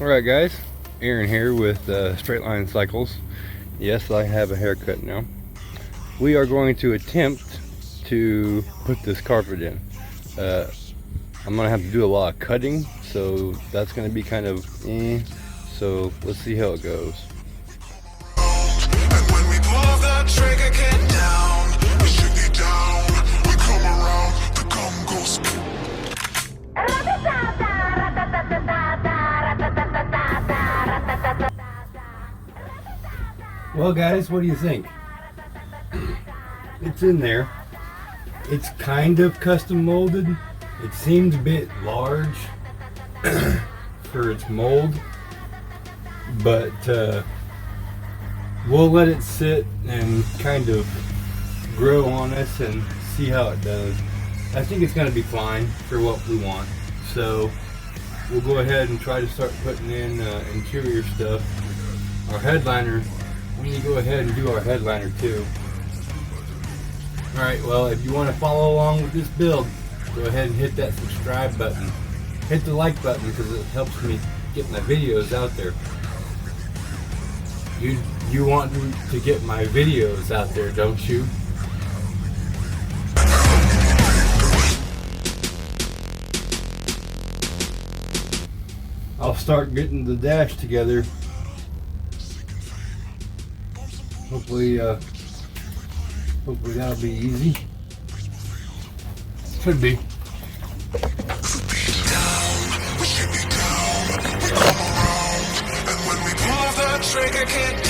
Alright guys, Aaron here with Straight Line Cycles. Yes, I have a haircut now. We are going to attempt to put this carpet in. I'm going to have to do a lot of cutting, so that's going to be kind of so let's see how it goes. Well guys, what do you think? It's in there. It's kind of custom molded. It seems a bit large for its mold, but we'll let it sit and kind of grow on us and see how it does. I think it's going to be fine for what we want, so we'll go ahead and try to start putting in interior stuff. Our headliner, we need to go ahead and do our headliner too. Alright, well, if you want to follow along with this build, go ahead and hit that subscribe button. Hit the like button because it helps me get my videos out there. You want to get my videos out there, don't you? I'll start getting the dash together. Hopefully that'll be easy. Should be. Trigger can't